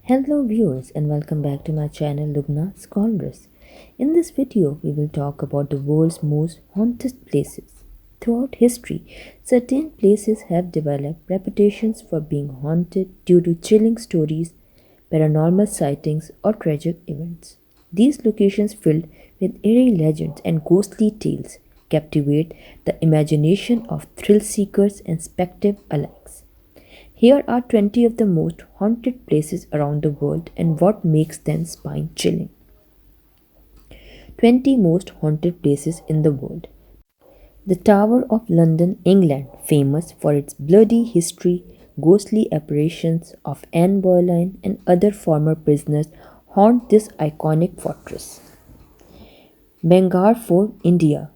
Hello viewers and welcome back to my channel Lubna Scholars. In this video, we will talk about the world's most haunted places. Throughout history, certain places have developed reputations for being haunted due to chilling stories, paranormal sightings, or tragic events. These locations filled with eerie legends and ghostly tales captivate the imagination of thrill seekers and spectators alike. Here are 20 of the most haunted places around the world and what makes them spine chilling. 20 most haunted places in the world. The Tower of London, England, famous for its bloody history, ghostly apparitions of Anne Boleyn and other former prisoners, haunt this iconic fortress. Bangalore Fort, India,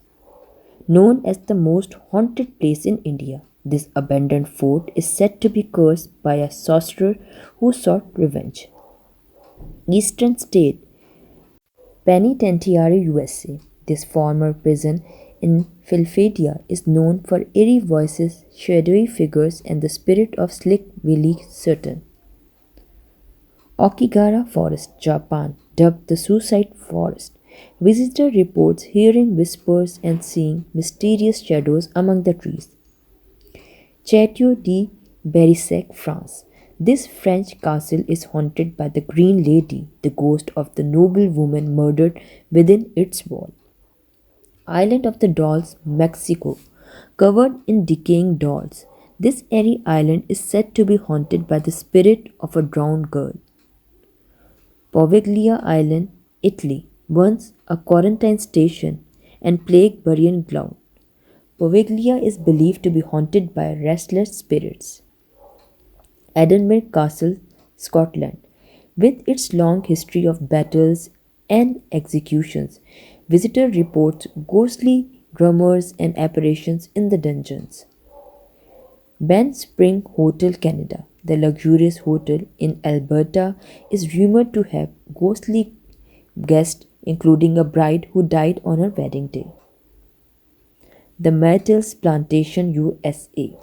known as the most haunted place in India. This abandoned fort is said to be cursed by a sorcerer who sought revenge. Eastern State Penitentiary, USA. This former prison in Philadelphia is known for eerie voices, shadowy figures, and the spirit of Slick Willie Sutton. Okigara Forest, Japan, dubbed the Suicide Forest. Visitor reports hearing whispers and seeing mysterious shadows among the trees. Château de Berrisac, France. This French castle is haunted by the Green Lady, the ghost of the noble woman murdered within its wall. Island of the Dolls, Mexico. Covered in decaying dolls, this airy island is said to be haunted by the spirit of a drowned girl. Poveglia Island, Italy, once a quarantine station and plague burial ground. Poveglia is believed to be haunted by restless spirits. Edinburgh Castle, Scotland. With its long history of battles and executions, visitor reports ghostly drummers and apparitions in the dungeons. Ben Spring Hotel, Canada. The luxurious hotel in Alberta is rumored to have ghostly guests, including a bride who died on her wedding day. The Myrtles Plantation, USA.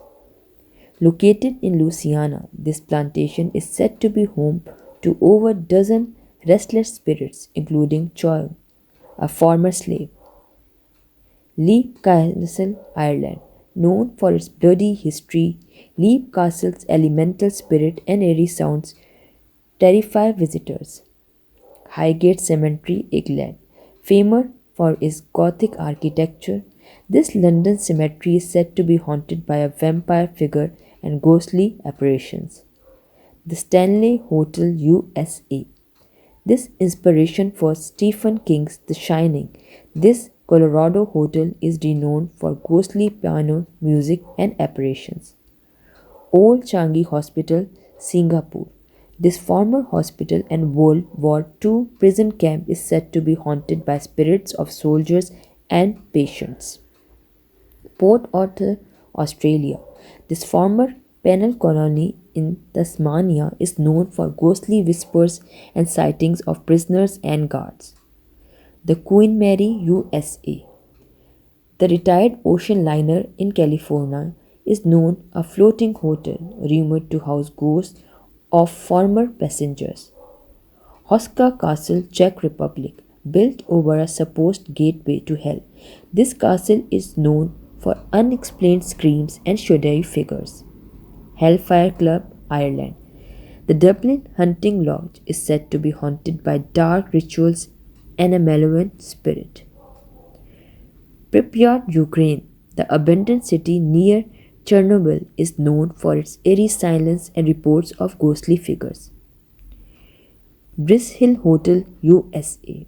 Located in Louisiana, this plantation is said to be home to over a dozen restless spirits, including Choy, a former slave. Leap Castle, Ireland. Known for its bloody history, Leap Castle's elemental spirit and eerie sounds terrify visitors. Highgate Cemetery, England. Famous for its Gothic architecture, this London cemetery is said to be haunted by a vampire figure and ghostly apparitions. The Stanley Hotel, USA. This inspiration for Stephen King's The Shining. This Colorado hotel is renowned for ghostly piano music and apparitions. Old Changi Hospital, Singapore. This former hospital and World War II prison camp is said to be haunted by spirits of soldiers and patients. Port Arthur, Australia. This former penal colony in Tasmania is known for ghostly whispers and sightings of prisoners and guards. The Queen Mary, USA. The retired ocean liner in California is known a floating hotel rumored to house ghosts of former passengers. Hoska Castle, Czech Republic, built over a supposed gateway to hell. This castle is known for unexplained screams and shadowy figures. Hellfire Club, Ireland. The Dublin Hunting Lodge is said to be haunted by dark rituals and a malevolent spirit. Pripyat, Ukraine. The abandoned city near Chernobyl is known for its eerie silence and reports of ghostly figures. Briss Hill Hotel, USA.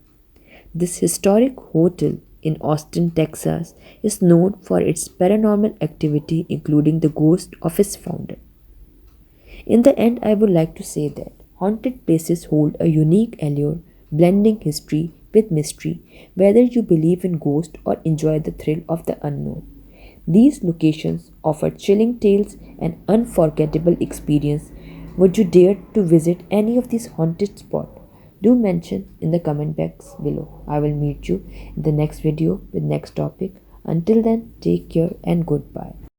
This historic hotel in Austin, Texas is known for its paranormal activity, including the ghost of its founder. In the end, I would like to say that haunted places hold a unique allure, blending history with mystery, whether you believe in ghosts or enjoy the thrill of the unknown. These locations offer chilling tales and unforgettable experience. Would you dare to visit any of these haunted spots? Do mention in the comment box below. I will meet you in the next video with next topic. Until then, take care and goodbye.